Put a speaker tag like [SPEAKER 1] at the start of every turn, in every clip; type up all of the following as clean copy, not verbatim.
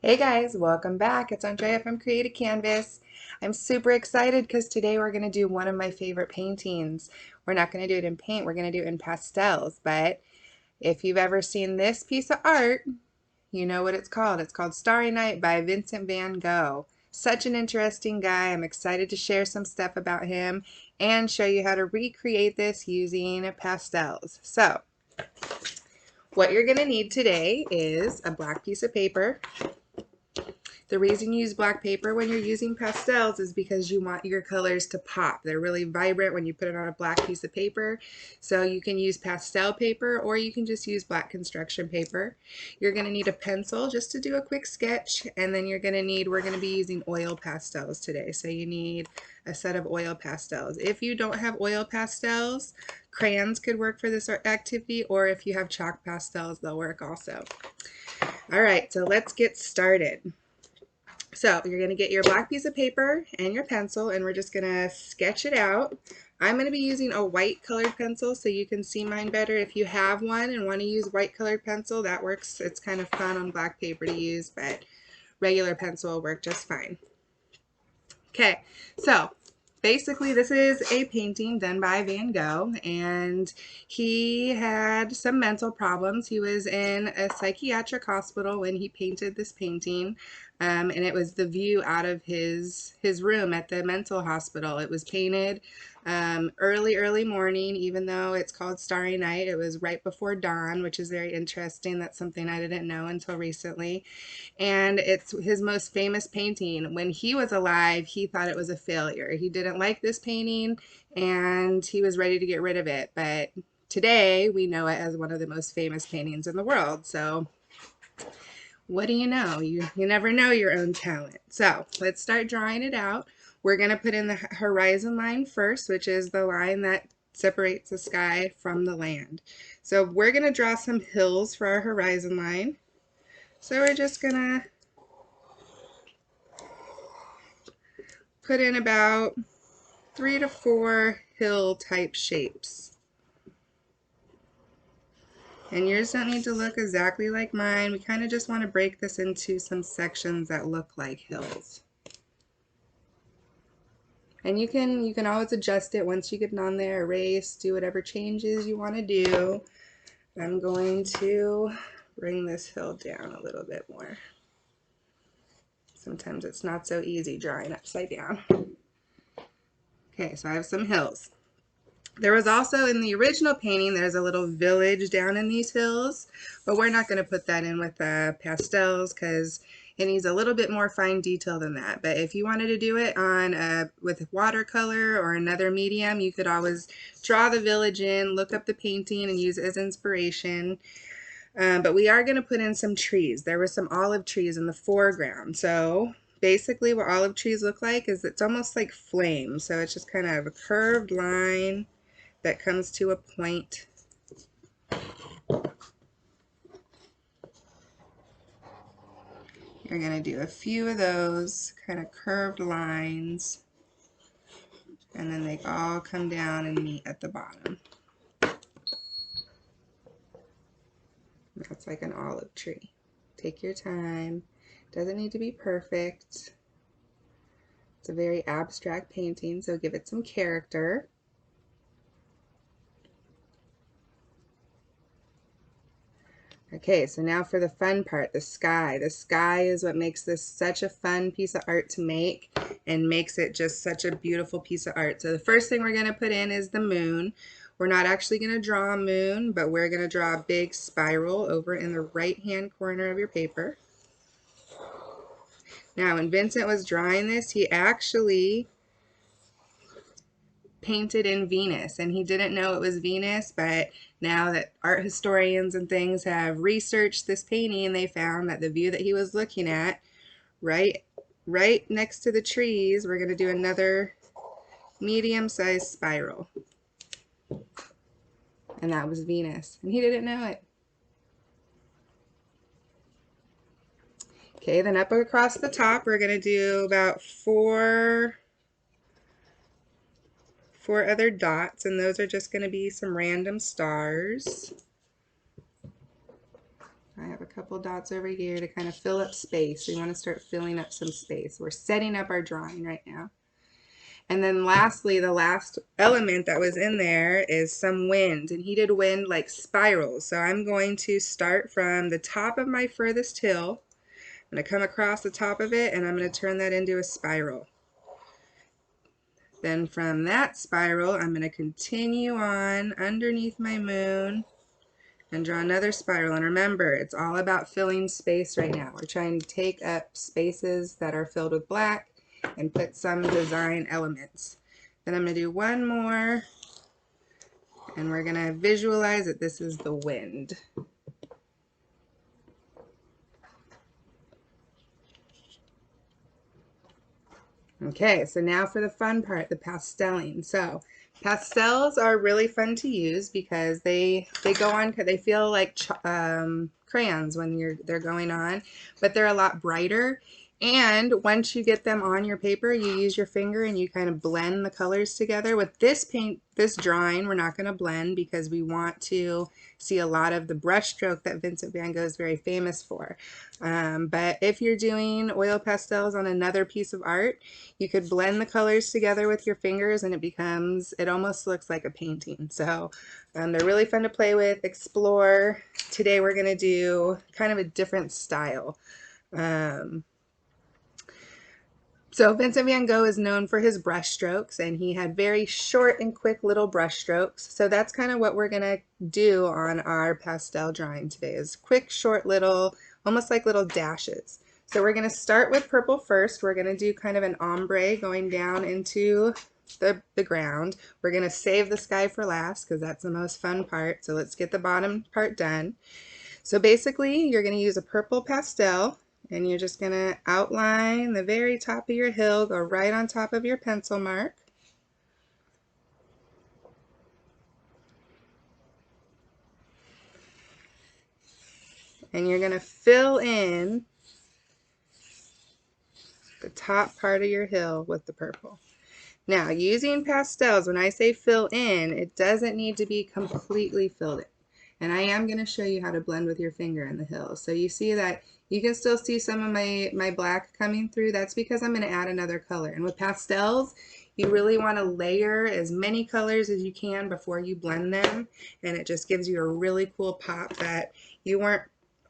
[SPEAKER 1] Hey guys, welcome back. It's Andrea from Creative Canvas. I'm super excited because today we're going to do one of my favorite paintings. We're not going to do it in paint, we're going to do it in pastels. But if you've ever seen this piece of art, you know what it's called. It's called Starry Night by Vincent van Gogh. Such an interesting guy. I'm excited to share some stuff about him and show you how to recreate this using pastels. So, what you're going to need today is a black piece of paper. The reason you use black paper when you're using pastels is because you want your colors to pop. They're really vibrant when you put it on a black piece of paper. So you can use pastel paper or you can just use black construction paper. You're going to need a pencil just to do a quick sketch, and then we're going to be using oil pastels today. So you need a set of oil pastels. If you don't have oil pastels, crayons could work for this activity, or if you have chalk pastels, they'll work also. All right, so let's get started. So you're going to get your black piece of paper and your pencil, and we're just going to sketch it out. I'm going to be using a white colored pencil so you can see mine better. If you have one and want to use white colored pencil, that works. It's kind of fun on black paper to use, but regular pencil will work just fine. Okay, so basically this is a painting done by Van Gogh, and he had some mental problems. He was in a psychiatric hospital when he painted this painting, and it was the view out of his room at the mental hospital. It was painted early morning. Even though it's called Starry Night, it was right before dawn, which is very interesting. That's something I didn't know until recently. And it's his most famous painting. When he was alive, he thought it was a failure. He didn't like this painting and he was ready to get rid of it. But today we know it as one of the most famous paintings in the world. So what do you know? You never know your own talent. So let's start drawing it out. We're going to put in the horizon line first, which is the line that separates the sky from the land. So we're going to draw some hills for our horizon line. So we're just going to put in about 3 to 4 hill type shapes. And yours don't need to look exactly like mine. We kind of just want to break this into some sections that look like hills. And you can always adjust it once you get it on there, erase, do whatever changes you want to do. I'm going to bring this hill down a little bit more. Sometimes it's not so easy drawing upside down. Okay, so I have some hills. There was also, in the original painting, there's a little village down in these hills, but we're not going to put that in with pastels because it needs a little bit more fine detail than that. But if you wanted to do it on with watercolor or another medium, you could always draw the village in, look up the painting, and use it as inspiration. But we are going to put in some trees. There were some olive trees in the foreground. So basically what olive trees look like is it's almost like flames. So it's just kind of a curved line that comes to a point. You're going to do a few of those kind of curved lines, and then they all come down and meet at the bottom. That's like an olive tree. Take your time. Doesn't need to be perfect. It's a very abstract painting, so give it some character. Okay, so now for the fun part, the sky. The sky is what makes this such a fun piece of art to make and makes it just such a beautiful piece of art. So the first thing we're going to put in is the moon. We're not actually going to draw a moon, but we're going to draw a big spiral over in the right-hand corner of your paper. Now, when Vincent was drawing this, he actually painted in Venus, and he didn't know it was Venus, but now that art historians and things have researched this painting, they found that the view that he was looking at right next to the trees, we're going to do another medium-sized spiral, and that was Venus, and he didn't know it. Okay, then up across the top we're going to do about four other dots, and those are just going to be some random stars. I have a couple dots over here to kind of fill up space. We want to start filling up some space. We're setting up our drawing right now. And then lastly, the last element that was in there is some wind. And he did wind like spirals. So I'm going to start from the top of my furthest hill. I'm going to come across the top of it and I'm going to turn that into a spiral. Then from that spiral, I'm going to continue on underneath my moon and draw another spiral. And remember, it's all about filling space right now. We're trying to take up spaces that are filled with black and put some design elements. Then I'm going to do one more, and we're going to visualize that this is the wind. Okay, so now for the fun part, the pasteling. So pastels are really fun to use because they go on, they feel like crayons when they're going on, but they're a lot brighter. And once you get them on your paper, you use your finger and you kind of blend the colors together. With this drawing, we're not going to blend because we want to see a lot of the brush stroke that Vincent van Gogh is very famous for. But if you're doing oil pastels on another piece of art, you could blend the colors together with your fingers and it almost looks like a painting. So they're really fun to play with, explore. Today we're going to do kind of a different style. So Vincent van Gogh is known for his brush strokes, and he had very short and quick little brush strokes. So that's kind of what we're going to do on our pastel drawing today, is quick, short, little, almost like little dashes. So we're going to start with purple first. We're going to do kind of an ombre going down into the ground. We're going to save the sky for last because that's the most fun part. So let's get the bottom part done. So basically, you're going to use a purple pastel, and you're just going to outline the very top of your hill, go right on top of your pencil mark. And you're going to fill in the top part of your hill with the purple. Now, using pastels, when I say fill in, it doesn't need to be completely filled in. And I am going to show you how to blend with your finger in the hill. So you see that you can still see some of my black coming through. That's because I'm going to add another color. And with pastels, you really want to layer as many colors as you can before you blend them. And it just gives you a really cool pop that you weren't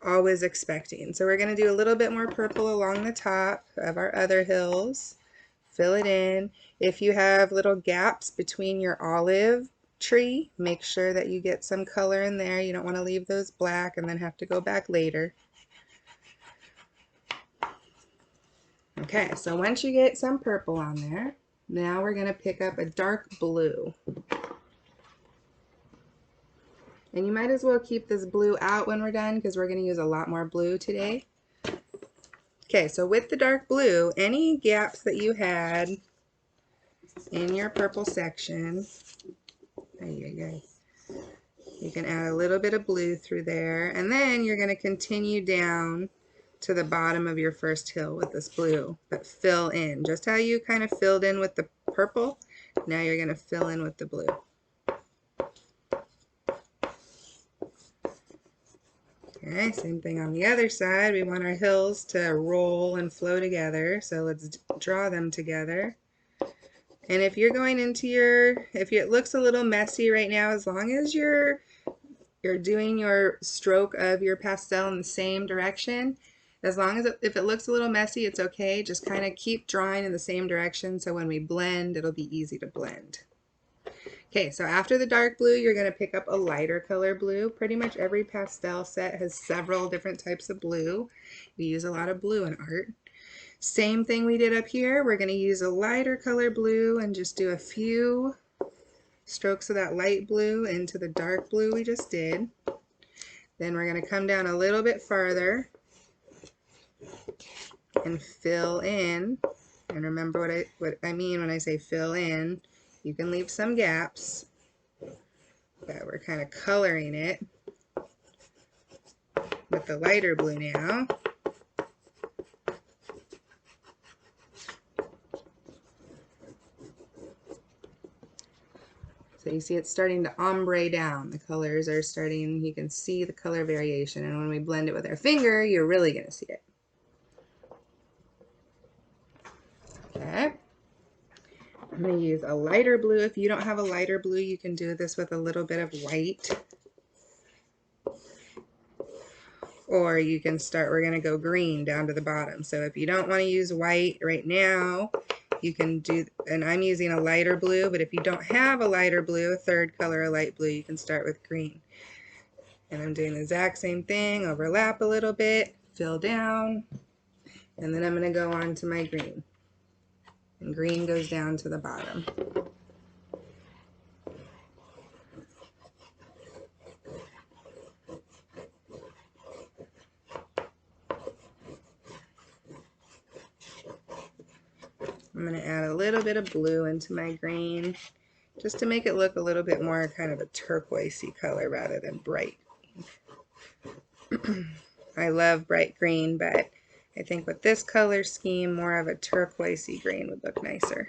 [SPEAKER 1] always expecting. So we're going to do a little bit more purple along the top of our other hills. Fill it in. If you have little gaps between your olive tree, make sure that you get some color in there. You don't want to leave those black and then have to go back later. Okay, so once you get some purple on there, now we're going to pick up a dark blue. And you might as well keep this blue out when we're done because we're going to use a lot more blue today. Okay, so with the dark blue, any gaps that you had in your purple section, you can add a little bit of blue through there, and then you're going to continue down to the bottom of your first hill with this blue, but fill in. Just how you kind of filled in with the purple, now you're going to fill in with the blue. Okay, same thing on the other side. We want our hills to roll and flow together, so let's draw them together. And if you're going into if it looks a little messy right now, as long as you're doing your stroke of your pastel in the same direction, as long as if it looks a little messy, it's okay. Just kind of keep drawing in the same direction so when we blend, it'll be easy to blend. Okay, so after the dark blue, you're going to pick up a lighter color blue. Pretty much every pastel set has several different types of blue. We use a lot of blue in art. Same thing we did up here. We're going to use a lighter color blue and just do a few strokes of that light blue into the dark blue we just did. Then we're going to come down a little bit farther and fill in. And remember what I mean when I say fill in. You can leave some gaps, but we're kind of coloring it with the lighter blue now. So So you see it's starting to ombre down. The colors are starting, you can see the color variation. And when we blend it with our finger, you're really going to see it. Okay. I'm going to use a lighter blue. If you don't have a lighter blue, you can do this with a little bit of white. Or you can start, we're going to go green down to the bottom. So if you don't want to use white right now, you can do, and I'm using a lighter blue, but if you don't have a lighter blue, a third color, a light blue, you can start with green. And I'm doing the exact same thing, overlap a little bit, fill down, and then I'm going to go on to my green. And green goes down to the bottom. I'm going to add a little bit of blue into my green, just to make it look a little bit more kind of a turquoisey color rather than bright. I love bright green, but I think with this color scheme, more of a turquoisey green would look nicer.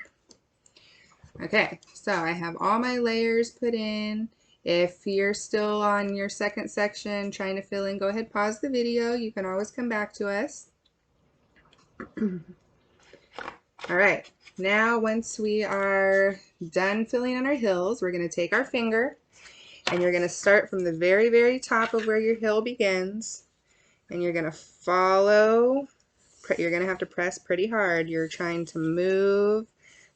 [SPEAKER 1] Okay, so I have all my layers put in. If you're still on your second section trying to fill in, go ahead, pause the video. You can always come back to us. All right, now once we are done filling in our hills, we're going to take our finger and you're going to start from the very, very top of where your hill begins. And you're going to follow, you're going to have to press pretty hard. You're trying to move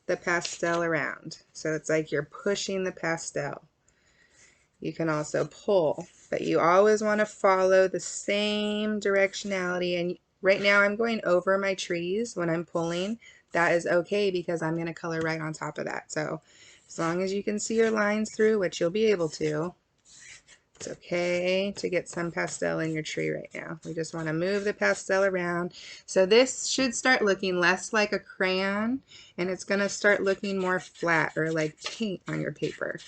[SPEAKER 1] the pastel around. So it's like you're pushing the pastel. You can also pull, but you always want to follow the same directionality. And right now I'm going over my trees when I'm pulling. That is okay because I'm going to color right on top of that. So as long as you can see your lines through, which you'll be able to, it's okay to get some pastel in your tree right now. We just want to move the pastel around. So this should start looking less like a crayon and it's going to start looking more flat or like paint on your paper.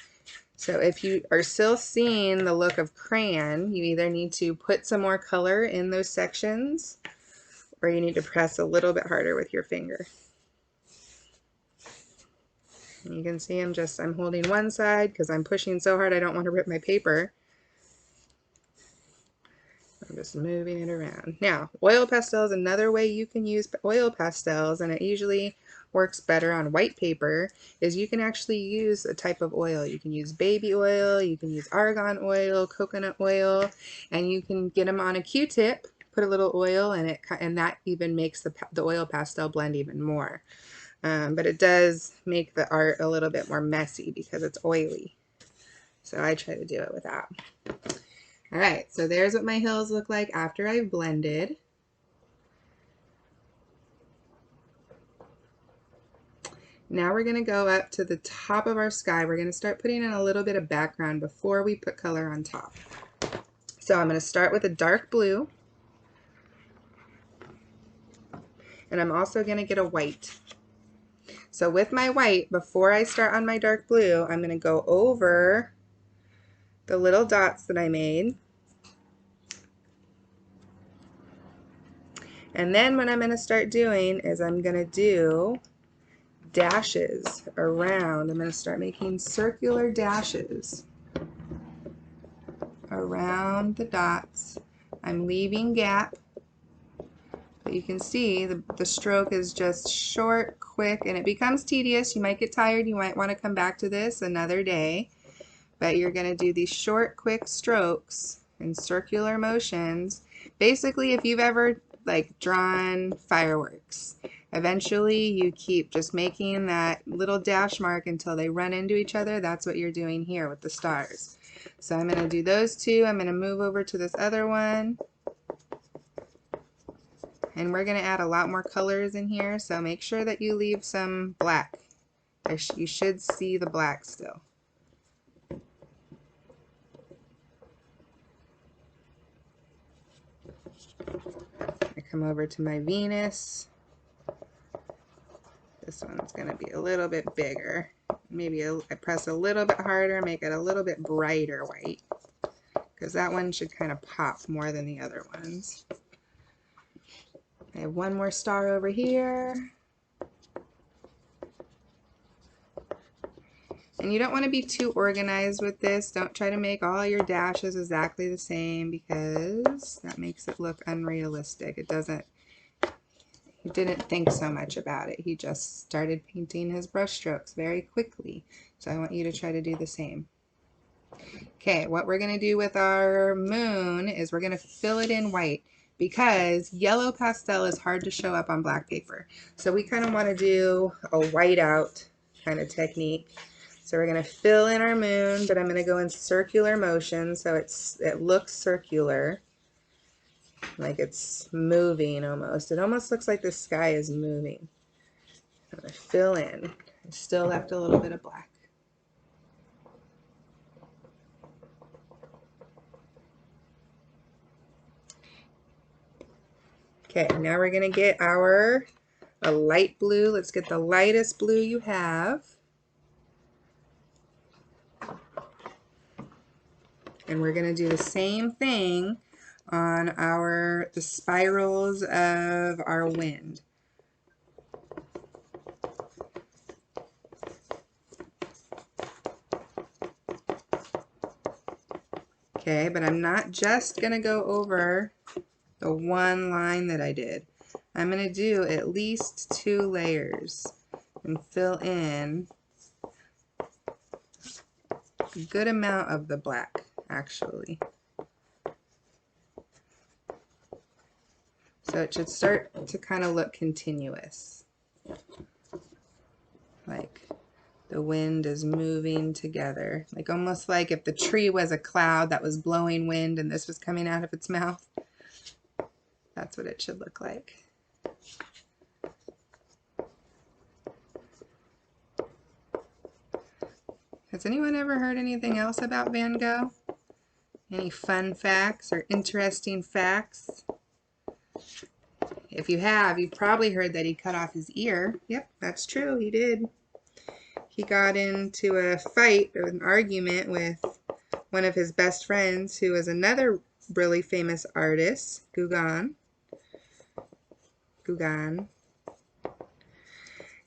[SPEAKER 1] So if you are still seeing the look of crayon, you either need to put some more color in those sections or you need to press a little bit harder with your finger. And you can see I'm holding one side because I'm pushing so hard I don't want to rip my paper. I'm just moving it around. Now, oil pastel is another way you can use oil pastels, and it usually works better on white paper, is you can actually use a type of oil. You can use baby oil, you can use argan oil, coconut oil, and you can get them on a Q-tip, put a little oil in it, and that even makes the oil pastel blend even more. But it does make the art a little bit more messy because it's oily. So I try to do it without. All right, so there's what my hills look like after I've blended. Now we're going to go up to the top of our sky. We're going to start putting in a little bit of background before we put color on top. So I'm going to start with a dark blue. And I'm also going to get a white. So with my white, before I start on my dark blue, I'm going to go over the little dots that I made. And then what I'm going to start doing is I'm going to do dashes around. I'm going to start making circular dashes around the dots. I'm leaving gap, but you can see the stroke is just short, quick, and it becomes tedious. You might get tired. You might want to come back to this another day, but you're going to do these short, quick strokes and circular motions. Basically, if you've ever like drawn fireworks, eventually you keep just making that little dash mark until they run into each other. That's what you're doing here with the stars. So I'm going to do those two. I'm going to move over to this other one. And we're going to add a lot more colors in here, so make sure that you leave some black. You should see the black still. I come over to my Venus. This one's going to be a little bit bigger. Maybe I press a little bit harder, make it a little bit brighter white, because that one should kind of pop more than the other ones. I have one more star over here. And you don't want to be too organized with this. Don't try to make all your dashes exactly the same because that makes it look unrealistic. It doesn't, he didn't think so much about it. He just started painting his brush strokes very quickly. So I want you to try to do the same. Okay, what we're going to do with our moon is we're going to fill it in white because yellow pastel is hard to show up on black paper. So we kind of want to do a white out kind of technique. So we're going to fill in our moon, but I'm going to go in circular motion so it looks circular, like it's moving almost. It almost looks like the sky is moving. I'm going to fill in. I still left a little bit of black. Okay, now we're going to get a light blue. Let's get the lightest blue you have. And we're going to do the same thing on the spirals of our wind. Okay, but I'm not just going to go over the one line that I did. I'm going to do at least 2 layers and fill in a good amount of the black, actually. So it should start to kind of look continuous. Like the wind is moving together. Like almost like if the tree was a cloud that was blowing wind and this was coming out of its mouth. That's what it should look like. Has anyone ever heard anything else about Van Gogh? Any fun facts or interesting facts? If you have, you've probably heard that he cut off his ear. Yep, that's true, he did. He got into a fight or an argument with one of his best friends who was another really famous artist, Gauguin.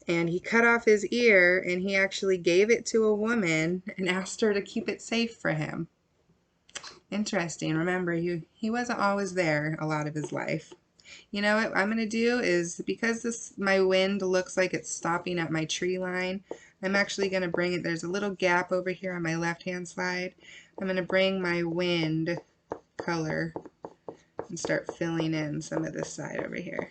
[SPEAKER 1] And he cut off his ear and he actually gave it to a woman and asked her to keep it safe for him. Interesting. Remember, he wasn't always there a lot of his life. You know what I'm going to do is, because my wind looks like it's stopping at my tree line, I'm actually going to bring it, there's a little gap over here on my left hand side. I'm going to bring my wind color and start filling in some of this side over here.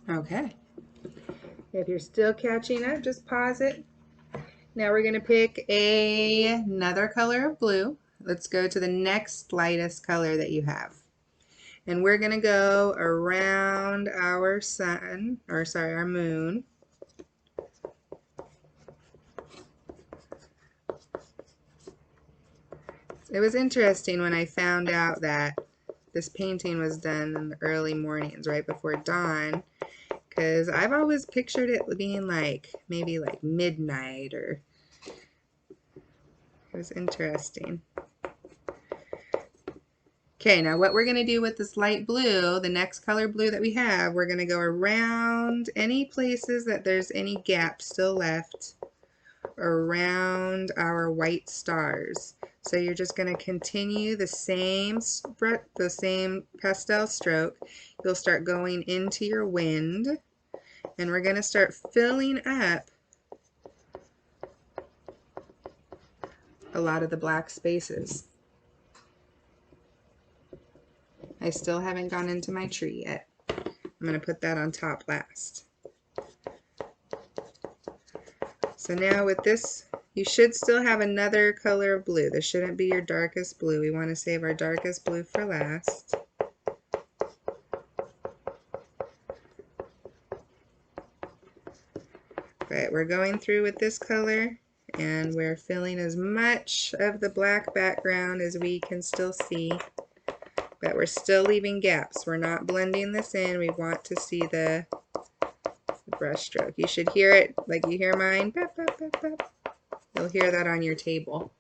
[SPEAKER 1] Okay. If you're still catching up, just pause it. Now we're going to pick another color of blue. Let's go to the next lightest color that you have. And we're going to go around our sun, or sorry, our moon. It was interesting when I found out that this painting was done in the early mornings, right before dawn, because I've always pictured it being like maybe like midnight, or it was interesting. Okay, now what we're going to do with this light blue, the next color blue that we have, we're going to go around any places that there's any gaps still left around our white stars. So you're just going to continue the same pastel stroke. You'll start going into your wind, and we're going to start filling up a lot of the black spaces. I still haven't gone into my tree yet. I'm going to put that on top last. So now with this, you should still have another color of blue. This shouldn't be your darkest blue. We want to save our darkest blue for last. But we're going through with this color, and we're filling as much of the black background as we can still see. But we're still leaving gaps. We're not blending this in. We want to see the brush stroke. You should hear it like you hear mine. Bap, bap, bap, bap. You'll hear that on your table.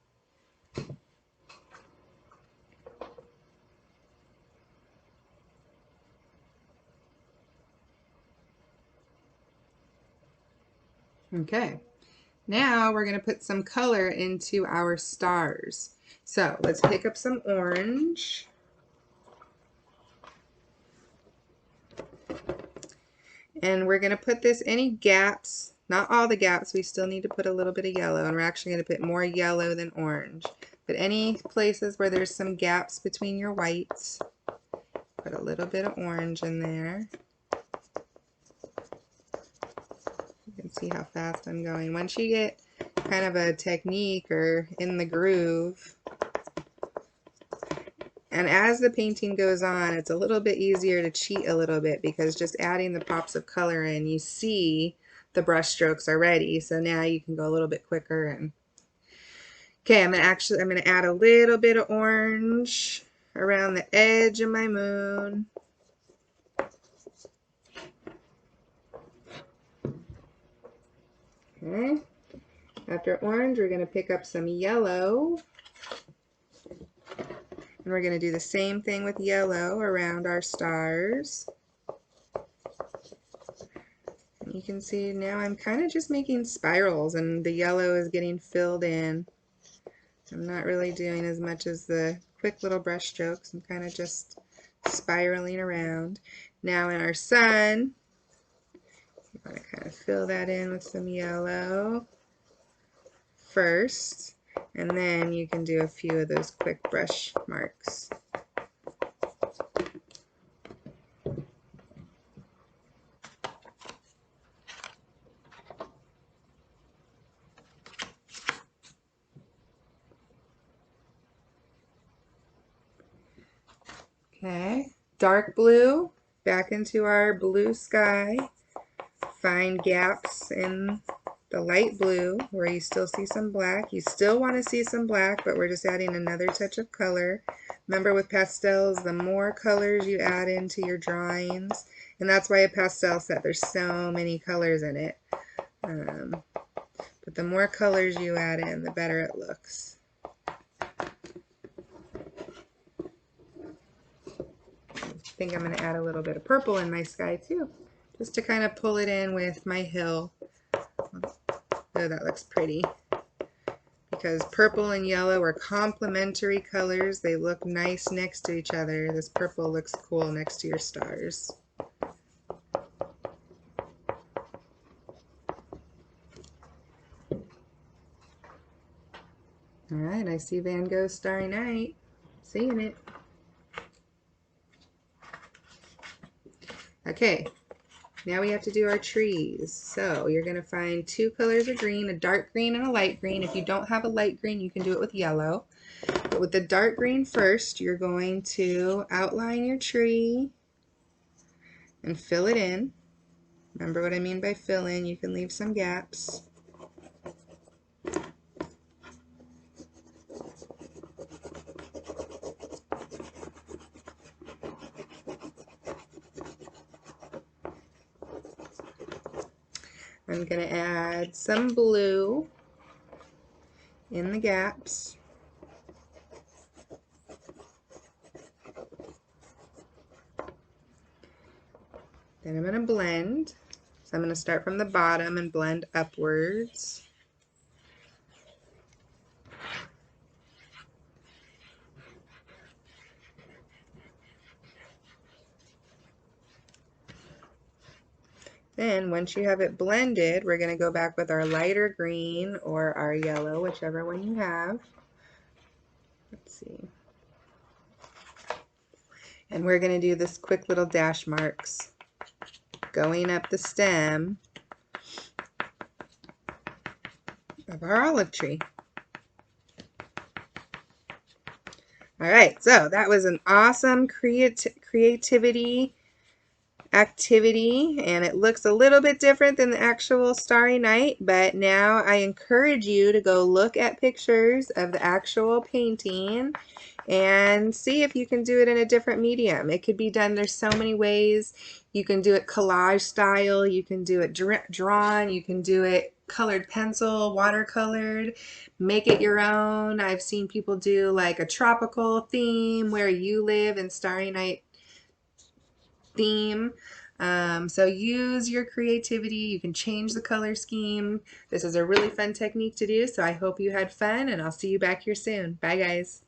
[SPEAKER 1] Okay, now we're going to put some color into our stars. So let's pick up some orange. And we're going to put this any gaps, not all the gaps, we still need to put a little bit of yellow, and we're actually going to put more yellow than orange. But any places where there's some gaps between your whites, put a little bit of orange in there. You can see how fast I'm going. Once you get kind of a technique or in the groove, and as the painting goes on, it's a little bit easier to cheat a little bit because just adding the pops of color in, you see the brush strokes already. So now you can go a little bit quicker. And okay, I'm gonna add a little bit of orange around the edge of my moon. Okay. After orange, we're gonna pick up some yellow. And we're going to do the same thing with yellow around our stars. And you can see now I'm kind of just making spirals and the yellow is getting filled in. I'm not really doing as much as the quick little brush strokes. I'm kind of just spiraling around. Now in our sun, you want to kind of fill that in with some yellow first, and then you can do a few of those quick brush marks. Okay, dark blue, back into our blue sky. Find gaps in the light blue where you still see some black. You still want to see some black, but we're just adding another touch of color. Remember with pastels, the more colors you add into your drawings, and that's why a pastel set, there's so many colors in it. But the more colors you add in, the better it looks. I think I'm going to add a little bit of purple in my sky too, just to kind of pull it in with my hill. Oh, that looks pretty. Because purple and yellow are complementary colors. They look nice next to each other. This purple looks cool next to your stars. Alright, I see Van Gogh's Starry Night. Seeing it. Okay, now we have to do our trees. So you're going to find two colors of green, a dark green and a light green. If you don't have a light green, you can do it with yellow. But with the dark green first, you're going to outline your tree and fill it in. Remember what I mean by fill in, you can leave some gaps. I'm going to add some blue in the gaps. Then I'm going to blend. So I'm going to start from the bottom and blend upwards. Then once you have it blended, we're going to go back with our lighter green or our yellow, whichever one you have. Let's see. And we're going to do this quick little dash marks going up the stem of our olive tree. All right, so that was an awesome creativity activity, and it looks a little bit different than the actual Starry Night, but now I encourage you to go look at pictures of the actual painting and see if you can do it in a different medium. It could be done, there's so many ways. You can do it collage style, you can do it drawn, you can do it colored pencil, watercolored, make it your own. I've seen people do like a tropical theme where you live in Starry Night theme. So use your creativity. You can change the color scheme. This is a really fun technique to do, so I hope you had fun, and I'll see you back here soon. Bye, guys.